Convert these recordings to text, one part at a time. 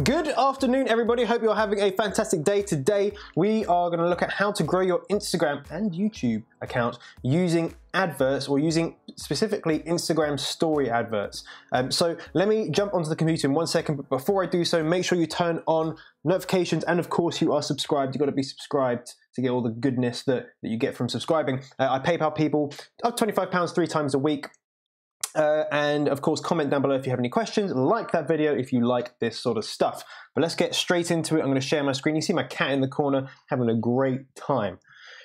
Good afternoon, everybody. Hope you're having a fantastic day. Today, we are going to look at how to grow your Instagram and YouTube account using adverts, or using specifically Instagram story adverts. So let me jump onto the computer in 1 second, but before I do so, make sure you turn on notifications, and of course you are subscribed. You've got to be subscribed to get all the goodness that you get from subscribing. I PayPal people up £25 3 times a week. And of course, comment down below if you have any questions. Like that video if you like this sort of stuff. But let's get straight into it. I'm going to share my screen. You see my cat in the corner having a great time.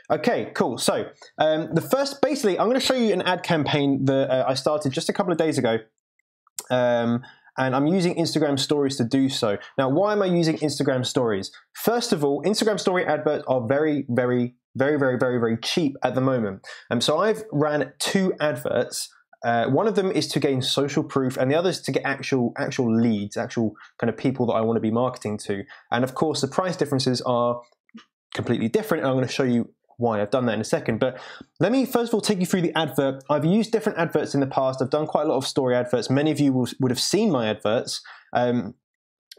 Okay, cool. So basically, I'm going to show you an ad campaign that I started just a couple of days ago. And I'm using Instagram stories to do so. Now, why am I using Instagram stories? First of all, Instagram story adverts are very cheap at the moment. So I've ran 2 adverts. One of them is to gain social proof, and the other is to get actual leads, actual kind of people that I want to be marketing to. And of course, the price differences are completely different, and I'm going to show you why I've done that in a second. But let me first of all take you through the advert. I've used different adverts in the past. I've done quite a lot of story adverts. Many of you would have seen my adverts.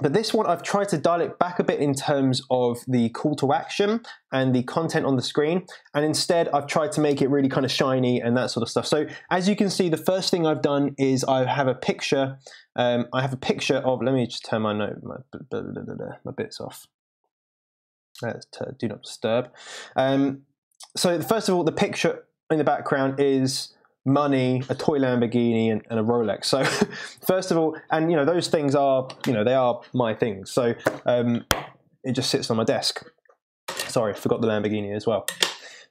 But this one, I've tried to dial it back a bit in terms of the call to action and the content on the screen. And instead, I've tried to make it really kind of shiny and that sort of stuff. So as you can see, the first thing I've done is I have a picture. I have a picture of, let me just turn my my bits off. Let's do not disturb. So first of all, the picture in the background is money, a toy Lamborghini, and a Rolex. So first of all, and those things are, they are my things. So it just sits on my desk. Sorry, I forgot the Lamborghini as well.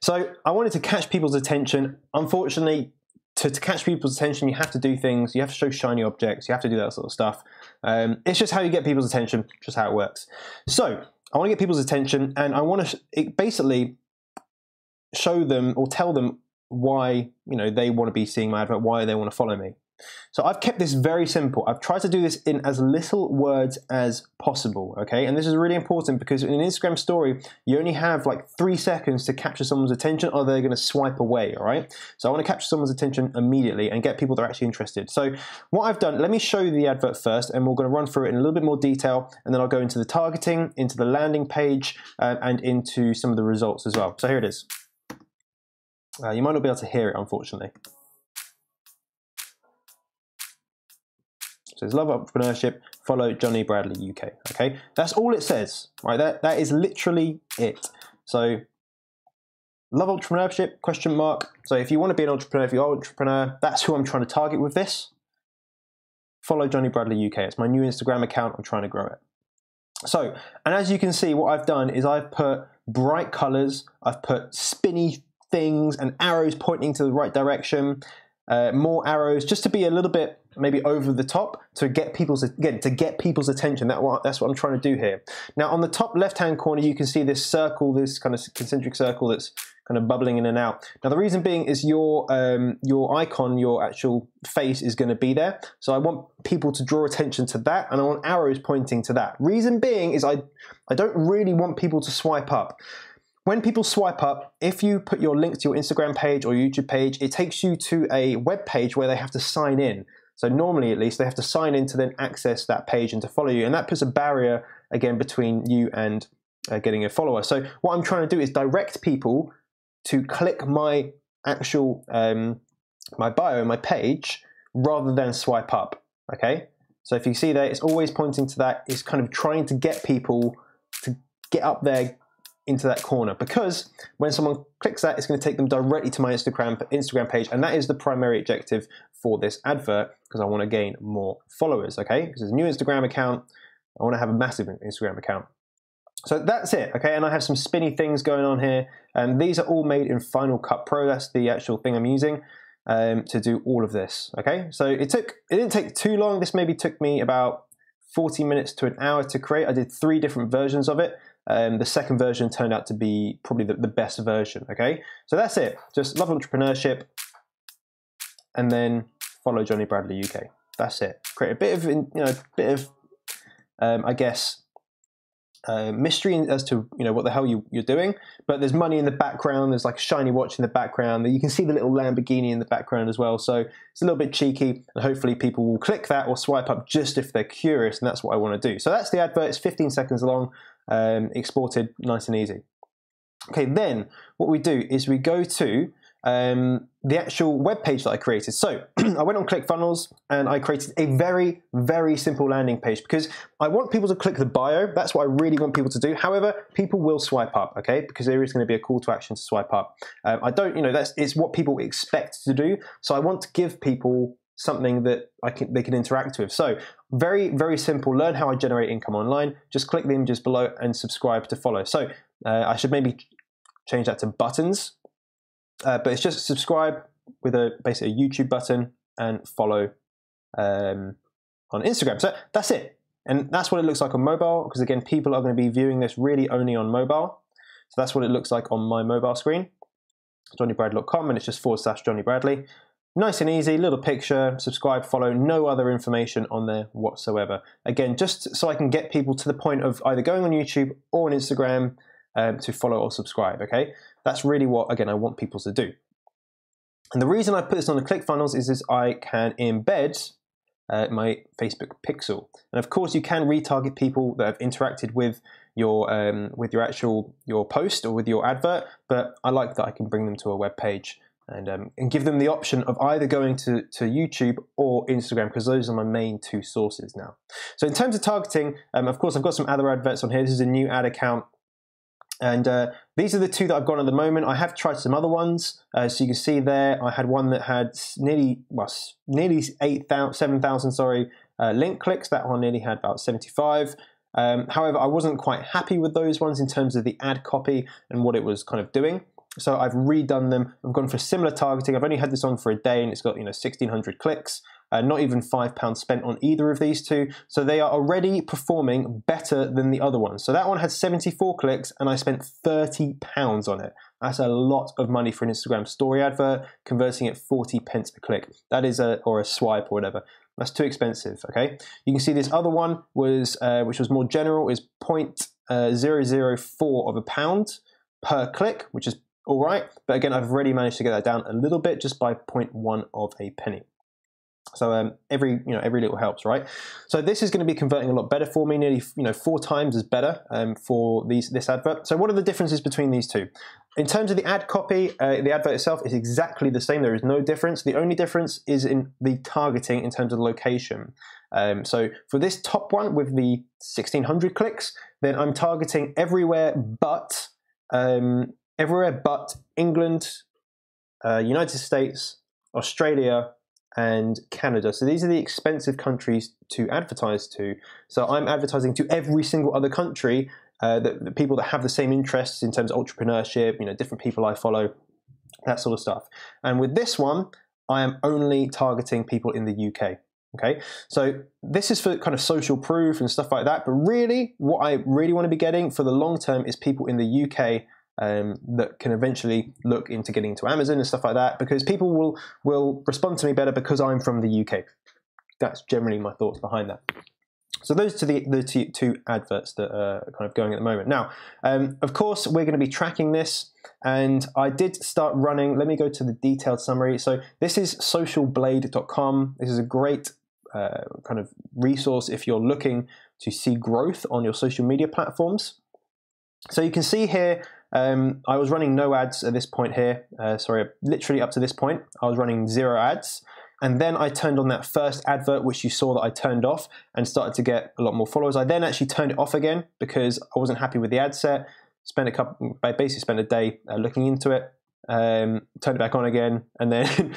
So I wanted to catch people's attention. Unfortunately, to catch people's attention, you have to do things. You have to show shiny objects. You have to do that sort of stuff. It's just how you get people's attention, just how it works. So I want to get people's attention, and I want to basically show them or tell them why they want to be seeing my advert, why they want to follow me. So I've kept this very simple. I've tried to do this in as little words as possible, okay? And this is really important because in an Instagram story, you only have like 3 seconds to capture someone's attention, or they're going to swipe away, all right? So I want to capture someone's attention immediately and get people that are actually interested. So what I've done, let me show you the advert first, and we're going to run through it in a little bit more detail, and then I'll go into the targeting, into the landing page, and into some of the results as well. So here it is. You might not be able to hear it, unfortunately. So it's Love Entrepreneurship, follow Jonny Bradley UK. Okay, that's all it says, right? That is literally it. So Love Entrepreneurship, question mark. So if you want to be an entrepreneur, if you are an entrepreneur, that's who I'm trying to target with this. Follow Jonny Bradley UK. It's my new Instagram account. I'm trying to grow it. So, and as you can see, what I've done is I've put bright colors. I've put spinny things and arrows pointing to the right direction, more arrows, just to be a little bit maybe over the top to get people's attention. That's what I'm trying to do here. Now on the top left hand corner, you can see this circle, this kind of concentric circle that's kind of bubbling in and out. Now the reason being is your icon, your actual face is going to be there. So I want people to draw attention to that, and I want arrows pointing to that. Reason being is I don't really want people to swipe up. When people swipe up, if you put your link to your Instagram page or YouTube page, it takes you to a web page where they have to sign in. So normally, at least, they have to sign in to then access that page and to follow you. And that puts a barrier, again, between you and getting a follower. So what I'm trying to do is direct people to click my actual, my bio, my page, rather than swipe up, okay? So if you see there, it's always pointing to that. It's kind of trying to get people to get up there into that corner, because when someone clicks that, it's going to take them directly to my Instagram page, and that is the primary objective for this advert, because I want to gain more followers, okay? Because it's a new Instagram account, I want to have a massive Instagram account. So that's it, okay? And I have some spinny things going on here, and these are all made in Final Cut Pro. That's the actual thing I'm using to do all of this, okay? So it didn't take too long. This maybe took me about 40 minutes to an hour to create. I did 3 different versions of it. The second version turned out to be probably the best version, okay? So that's it. Just Love Entrepreneurship, and then follow Jonny Bradley UK. That's it. Create a bit of, I guess, mystery as to what the hell you're doing, but there's money in the background. There's like a shiny watch in the background. You can see the little Lamborghini in the background as well. So it's a little bit cheeky, and hopefully people will click that or swipe up just if they're curious, and that's what I want to do. So that's the advert. It's 15 seconds long, exported nice and easy. Okay, then what we do is we go to the actual web page that I created. So I went on ClickFunnels and I created a very, very simple landing page because I want people to click the bio. That's what I really want people to do. However, people will swipe up, okay? Because there is going to be a call to action to swipe up. I don't, it's what people expect to do. So I want to give people something that they can interact with. So very, very simple. Learn how I generate income online. Just click the images below and subscribe to follow. So I should maybe change that to buttons. But it's just subscribe with basically a YouTube button and follow on Instagram. So that's it. And that's what it looks like on mobile, because again, people are going to be viewing this really only on mobile. So that's what it looks like on my mobile screen. JonnyBradley.com, and it's just /Jonny Bradley. Nice and easy, little picture, subscribe, follow, no other information on there whatsoever. Again, just so I can get people to the point of either going on YouTube or on Instagram to follow or subscribe, okay? That's really what, again, I want people to do. And the reason I put this on the ClickFunnels is I can embed my Facebook pixel. And of course, you can retarget people that have interacted with your post or with your advert, but I like that I can bring them to a web page and give them the option of either going to YouTube or Instagram, because those are my main two sources now. So in terms of targeting, of course, I've got some other adverts on here. This is a new ad account. And these are the two that I've got at the moment. I have tried some other ones. So you can see there, I had one that had nearly 7,000, link clicks. That one nearly had about 75. However, I wasn't quite happy with those ones in terms of the ad copy and what it was kind of doing. So I've redone them. I've gone for similar targeting. I've only had this on for a day and it's got 1,600 clicks. Not even £5 spent on either of these two. So they are already performing better than the other ones. So that one had 74 clicks and I spent £30 on it. That's a lot of money for an Instagram story advert, converting at 40 pence a click. That is or a swipe or whatever. That's too expensive, okay? You can see this other one was, which was more general, is 0.004 of a pound per click, which is all right. But again, I've already managed to get that down a little bit just by 0.1 of a penny. So every little helps, right? So this is going to be converting a lot better for me, nearly 4 times as better for this advert. So what are the differences between these two? In terms of the ad copy, the advert itself is exactly the same. There is no difference. The only difference is in the targeting in terms of location. So for this top one with the 1,600 clicks, then I'm targeting everywhere but England, United States, Australia, and Canada. So these are the expensive countries to advertise to. So I'm advertising to every single other country, the people that have the same interests in terms of entrepreneurship, different people I follow, that sort of stuff. And with this one, I am only targeting people in the UK. Okay, so this is for kind of social proof and stuff like that. But really, what I really want to be getting for the long term is people in the UK that can eventually look into getting into Amazon and stuff like that, because people will respond to me better because I'm from the UK. That's generally my thoughts behind that. So those are the two adverts that are kind of going at the moment. Now, of course, we're going to be tracking this, and I did start running. Let me go to the detailed summary. So this is socialblade.com. This is a great kind of resource if you're looking to see growth on your social media platforms. So you can see here, I was running no ads at this point here. Literally up to this point, I was running 0 ads. And then I turned on that first advert, which you saw that I turned off, and started to get a lot more followers. I then actually turned it off again because I wasn't happy with the ad set. I basically spent a day looking into it, turned it back on again, and then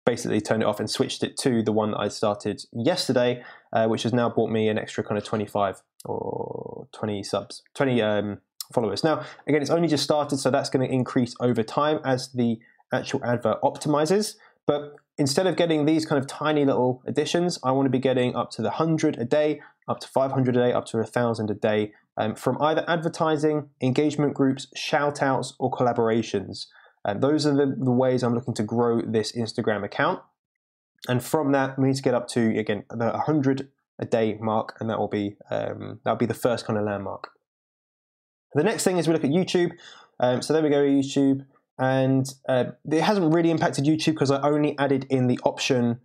basically turned it off and switched it to the one that I started yesterday, which has now brought me an extra kind of 25 or 20 subs, 20 followers. Now, again, it's only just started, so that's going to increase over time as the actual advert optimizes. But instead of getting these kind of tiny little additions, I want to be getting up to the 100 a day, up to 500 a day, up to 1,000 a day from either advertising, engagement groups, shout outs, or collaborations. Those are the ways I'm looking to grow this Instagram account. And from that, we need to get up to, again, the 100 a day mark, and that will be that'll be the first kind of landmark. The next thing is we look at YouTube. So there we go, YouTube. And it hasn't really impacted YouTube because I only added in the option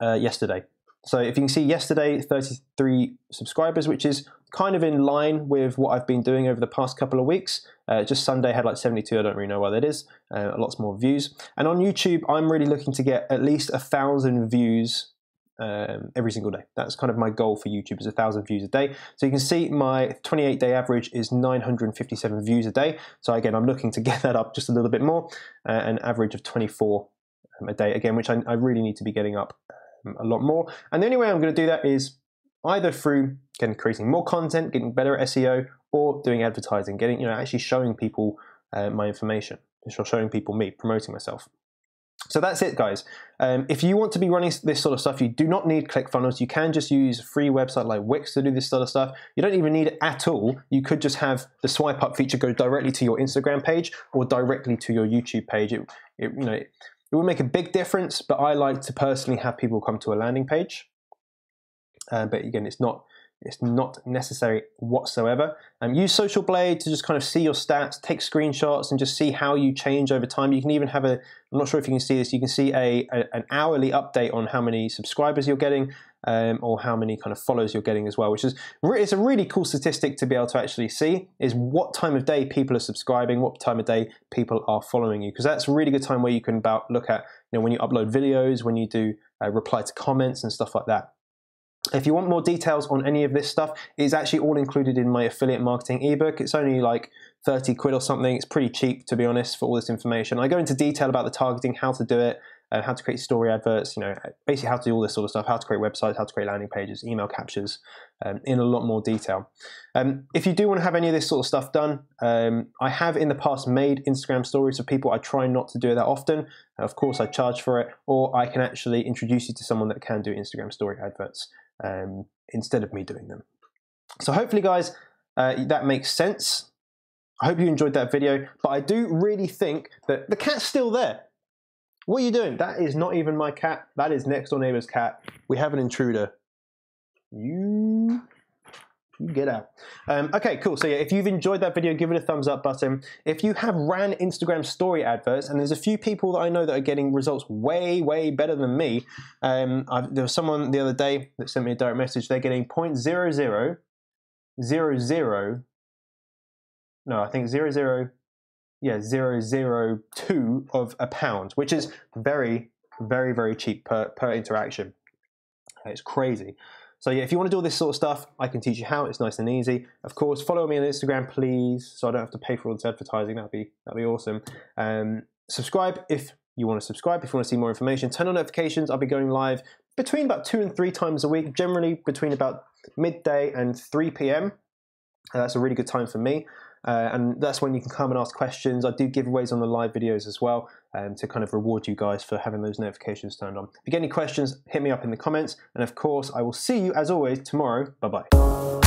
yesterday. So if you can see yesterday, 33 subscribers, which is kind of in line with what I've been doing over the past couple of weeks. Just Sunday had like 72, I don't really know why that is. Lots more views. And on YouTube, I'm really looking to get at least 1,000 views every single day. That's kind of my goal for YouTube, is 1,000 views a day. So you can see my 28-day average is 957 views a day. So again, I'm looking to get that up just a little bit more, an average of 24 a day, again, which I really need to be getting up a lot more. And the only way I'm going to do that is either through creating more content, getting better at SEO, or doing advertising, getting, actually showing people my information, showing people me, promoting myself. So that's it, guys. If you want to be running this sort of stuff, you do not need ClickFunnels. You can just use a free website like Wix to do this sort of stuff. You don't even need it at all. You could just have the swipe up feature go directly to your Instagram page or directly to your YouTube page. It would make a big difference, but I like to personally have people come to a landing page. But again, it's not necessary whatsoever. Use Social Blade to just kind of see your stats, take screenshots, and just see how you change over time. You can even have I'm not sure if you can see this, you can see an hourly update on how many subscribers you're getting, or how many kind of follows you're getting as well, which is it's a really cool statistic to be able to actually see, is what time of day people are subscribing, what time of day people are following you, because that's a really good time where you can look at when you upload videos, when you do reply to comments and stuff like that. If you want more details on any of this stuff, it's actually all included in my affiliate marketing ebook. It's only like 30 quid or something. It's pretty cheap, to be honest, for all this information. I go into detail about the targeting, how to do it, how to create story adverts, basically how to do all this sort of stuff, how to create websites, how to create landing pages, email captures, in a lot more detail. If you do want to have any of this sort of stuff done, I have in the past made Instagram stories for people. I try not to do it that often. Of course, I charge for it, or I can actually introduce you to someone that can do Instagram story adverts instead of me doing them. So hopefully, guys, that makes sense. I hope you enjoyed that video, but I do really think that the cat's still there. What are you doing? That is not even my cat. That is next door neighbor's cat. We have an intruder. You get out. Okay, cool. So yeah, if you've enjoyed that video, give it a thumbs up button. If you have ran Instagram story adverts, and there's a few people that I know that are getting results way, way better than me. There was someone the other day that sent me a direct message. They're getting 0.0000, no, I think 0.002 of a pound, which is very, very, very cheap per interaction. It's crazy. So yeah, if you want to do all this sort of stuff, I can teach you how. It's nice and easy. Of course, follow me on Instagram, please, so I don't have to pay for all this advertising. That'd be awesome. Subscribe if you want to subscribe. If you want to see more information, turn on notifications. I'll be going live between about 2 and 3 times a week, generally between about midday and 3 p.m. That's a really good time for me. And that's when you can come and ask questions. I do giveaways on the live videos as well, to kind of reward you guys for having those notifications turned on. If you get any questions, hit me up in the comments. And of course, I will see you as always tomorrow. Bye-bye.